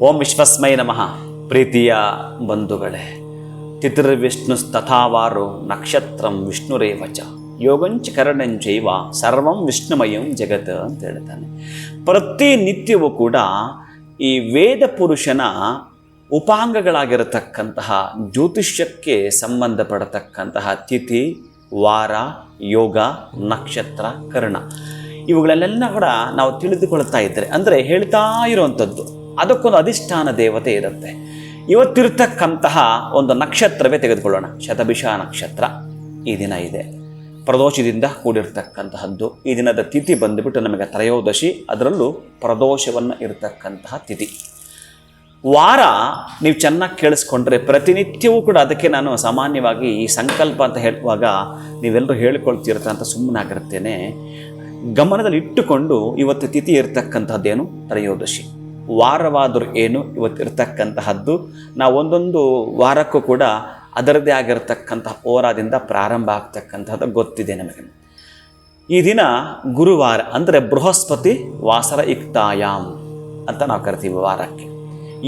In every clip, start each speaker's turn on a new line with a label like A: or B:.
A: ಓಂ ವಿಶ್ವಸ್ಮೈ ನಮಃ. ಪ್ರೀತಿಯ ಬಂಧುಗಳೇ, ತಿಥಿರ್ವಿಷ್ಣುಸ್ತಥಾವಾರೋ ನಕ್ಷತ್ರಂ ವಿಷ್ಣುರೇವಚ ಯೋಗಂಚ ಕರಣಂಚೈವ ಸರ್ವಂ ವಿಷ್ಣುಮಯಂ ಜಗತ್ ಅಂತ ಹೇಳ್ತಾನೆ. ಪ್ರತಿನಿತ್ಯವೂ ಕೂಡ ಈ ವೇದ ಪುರುಷನ ಉಪಾಂಗಗಳಾಗಿರತಕ್ಕಂತಹ ಜ್ಯೋತಿಷ್ಯಕ್ಕೆ ಸಂಬಂಧಪಡತಕ್ಕಂತಹ ತಿಥಿ, ವಾರ, ಯೋಗ, ನಕ್ಷತ್ರ, ಕರ್ಣ ಇವುಗಳನ್ನೆಲ್ಲ ಕೂಡ ನಾವು ತಿಳಿದುಕೊಳ್ತಾ ಇದ್ದರೆ, ಅಂದರೆ ಹೇಳ್ತಾ ಇರುವಂಥದ್ದು ಅದಕ್ಕೊಂದು ಅಧಿಷ್ಠಾನ ದೇವತೆ ಇರುತ್ತೆ. ಇವತ್ತಿರ್ತಕ್ಕಂತಹ ಒಂದು ನಕ್ಷತ್ರವೇ ತೆಗೆದುಕೊಳ್ಳೋಣ. ಶತಭಿಷ ನಕ್ಷತ್ರ ಈ ದಿನ ಇದೆ, ಪ್ರದೋಷದಿಂದ ಕೂಡಿರ್ತಕ್ಕಂತಹದ್ದು. ಈ ದಿನದ ತಿಥಿ ಬಂದುಬಿಟ್ಟು ನಮಗೆ ತ್ರಯೋದಶಿ, ಅದರಲ್ಲೂ ಪ್ರದೋಷವನ್ನು ಇರತಕ್ಕಂತಹ ತಿಥಿ. ವಾರ ನೀವು ಚೆನ್ನಾಗಿ ಕೇಳಿಸ್ಕೊಂಡ್ರೆ ಪ್ರತಿನಿತ್ಯವೂ ಕೂಡ, ಅದಕ್ಕೆ ನಾನು ಸಾಮಾನ್ಯವಾಗಿ ಈ ಸಂಕಲ್ಪ ಅಂತ ಹೇಳುವಾಗ ನೀವೆಲ್ಲರೂ ಹೇಳಿಕೊಳ್ತಿರ್ತ ಸುಮ್ಮನಾಗಿರ್ತೇನೆ. ಗಮನದಲ್ಲಿ ಇಟ್ಟುಕೊಂಡು ಇವತ್ತು ತಿಥಿ ಇರತಕ್ಕಂಥದ್ದೇನು ತ್ರಯೋದಶಿ, ವಾರವಾದರೂ ಏನು ಇವತ್ತಿರ್ತಕ್ಕಂತಹದ್ದು. ನಾವು ಒಂದೊಂದು ವಾರಕ್ಕೂ ಕೂಡ ಅದರದ್ದೇ ಆಗಿರತಕ್ಕಂತಹ ಹೋರಾದಿಂದ ಪ್ರಾರಂಭ ಆಗ್ತಕ್ಕಂಥದ್ದು ಗೊತ್ತಿದೆ ನಮಗೆ. ಈ ದಿನ ಗುರುವಾರ, ಅಂದರೆ ಬೃಹಸ್ಪತಿ ವಾಸರ ಯುಕ್ತಾಯಾಮ್ ಅಂತ ನಾವು ಕರಿತೀವಿ. ವಾರಕ್ಕೆ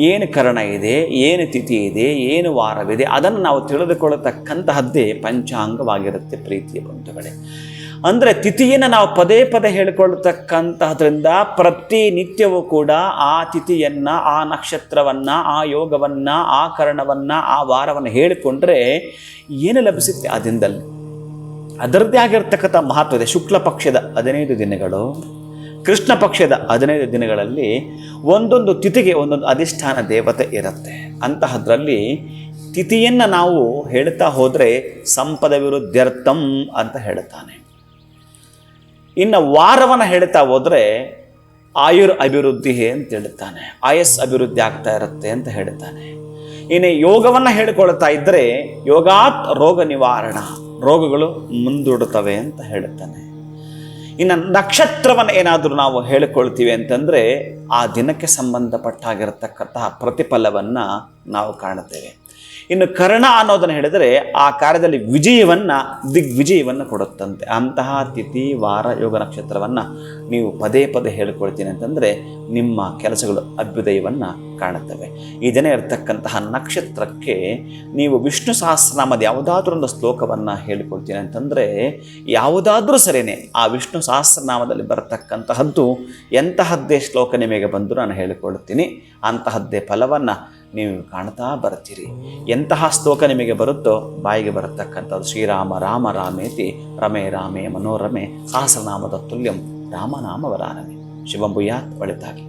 A: ಏನು ಕರ್ಣ ಇದೆ, ಏನು ತಿಥಿ ಇದೆ, ಏನು ವಾರವಿದೆ, ಅದನ್ನು ನಾವು ತಿಳಿದುಕೊಳ್ಳತಕ್ಕಂತಹದ್ದೇ ಪಂಚಾಂಗವಾಗಿರುತ್ತೆ ಪ್ರೀತಿಯ ಬಂಧುಗಳೇ. ಅಂದರೆ ತಿಥಿಯನ್ನು ನಾವು ಪದೇ ಪದೇ ಹೇಳಿಕೊಳ್ಳತಕ್ಕಂತಹದ್ರಿಂದ ಪ್ರತಿನಿತ್ಯವೂ ಕೂಡ ಆ ತಿಥಿಯನ್ನು, ಆ ನಕ್ಷತ್ರವನ್ನು, ಆ ಯೋಗವನ್ನು, ಆ ಕರ್ಣವನ್ನು, ಆ ವಾರವನ್ನು ಹೇಳಿಕೊಂಡ್ರೆ ಏನು ಲಭಿಸುತ್ತೆ ಆ ದಿನದಲ್ಲಿ ಅದರದ್ದೇ ಆಗಿರ್ತಕ್ಕಂಥ ಮಹತ್ವ ಇದೆ. ಶುಕ್ಲ ಪಕ್ಷದ 15 ದಿನಗಳು, ಕೃಷ್ಣ ಪಕ್ಷದ 15 ದಿನಗಳಲ್ಲಿ ಒಂದೊಂದು ತಿಥಿಗೆ ಒಂದೊಂದು ಅಧಿಷ್ಠಾನ ದೇವತೆ ಇರುತ್ತೆ. ಅಂತಹದ್ರಲ್ಲಿ ತಿಥಿಯನ್ನು ನಾವು ಹೇಳ್ತಾ ಹೋದರೆ ಸಂಪದ ವಿರುದ್ಧರ್ಥಂ ಅಂತ ಹೇಳ್ತಾನೆ. ಇನ್ನು ವಾರವನ್ನು ಹೇಳ್ತಾ ಹೋದರೆ ಆಯುರ್ ಅಭಿವೃದ್ಧಿ ಅಂತ ಹೇಳ್ತಾನೆ, ಆಯಸ್ ಅಭಿವೃದ್ಧಿ ಆಗ್ತಾ ಇರುತ್ತೆ ಅಂತ ಹೇಳ್ತಾನೆ. ಇನ್ನು ಯೋಗವನ್ನು ಹೇಳಿಕೊಳ್ತಾ ಇದ್ದರೆ ಯೋಗಾತ್ ರೋಗ ನಿವಾರಣ, ರೋಗಗಳು ಮುಂದೂಡುತ್ತವೆ ಅಂತ ಹೇಳ್ತಾನೆ. ಇನ್ನು ನಕ್ಷತ್ರವನ್ನು ಏನಾದರೂ ನಾವು ಹೇಳಿಕೊಳ್ತೀವಿ ಅಂತಂದರೆ ಆ ದಿನಕ್ಕೆ ಸಂಬಂಧಪಟ್ಟಾಗಿರತಕ್ಕಂತಹ ಪ್ರತಿಫಲವನ್ನು ನಾವು ಕಾಣುತ್ತೇವೆ. ಇನ್ನು ಕರ್ಣ ಅನ್ನೋದನ್ನು ಹೇಳಿದರೆ ಆ ಕಾರ್ಯದಲ್ಲಿ ವಿಜಯವನ್ನು, ದಿಗ್ವಿಜಯವನ್ನು ಕೊಡುತ್ತಂತೆ. ಅಂತಹ ತಿಥಿ, ವಾರ, ಯೋಗ, ನಕ್ಷತ್ರವನ್ನು ನೀವು ಪದೇ ಪದೇ ಹೇಳಿಕೊಳ್ತೀನಿ ಅಂತಂದರೆ ನಿಮ್ಮ ಕೆಲಸಗಳು ಅಭ್ಯುದಯವನ್ನು ಕಾಣುತ್ತವೆ. ಈ ದಿನ ಇರತಕ್ಕಂತಹ ನಕ್ಷತ್ರಕ್ಕೆ ನೀವು ವಿಷ್ಣು ಸಹಸ್ರನಾಮದ ಯಾವುದಾದ್ರೂ ಒಂದು ಶ್ಲೋಕವನ್ನು ಹೇಳಿಕೊಳ್ತೀನಿ ಅಂತಂದರೆ ಯಾವುದಾದ್ರೂ ಸರಿಯೇ ಆ ವಿಷ್ಣು ಸಹಸ್ರನಾಮದಲ್ಲಿ ಬರತಕ್ಕಂತಹದ್ದು ಎಂತಹದ್ದೇ ಶ್ಲೋಕ ನಿಮಗೆ ಬಂದು ನಾನು ಹೇಳಿಕೊಳ್ತೀನಿ, ಅಂತಹದ್ದೇ ಫಲವನ್ನು ನೀವು ಕಾಣ್ತಾ ಬರ್ತೀರಿ. ಎಂತಹ ಶ್ಲೋಕ ನಿಮಗೆ ಬರುತ್ತೋ ಬಾಯಿಗೆ ಬರತಕ್ಕಂಥದ್ದು ಶ್ರೀರಾಮ ರಾಮ ರಾಮೇತಿ ರಮೇ ರಾಮೇ ಮನೋರಮೆ ಸಹಸ್ರನಾಮದ ತುಲ್ಯಂ ರಾಮನಾಮ ವರಾನಮೆ. ಶಿವಂಭೂಯಾತ್ ಒಳಿತಾಗಿ.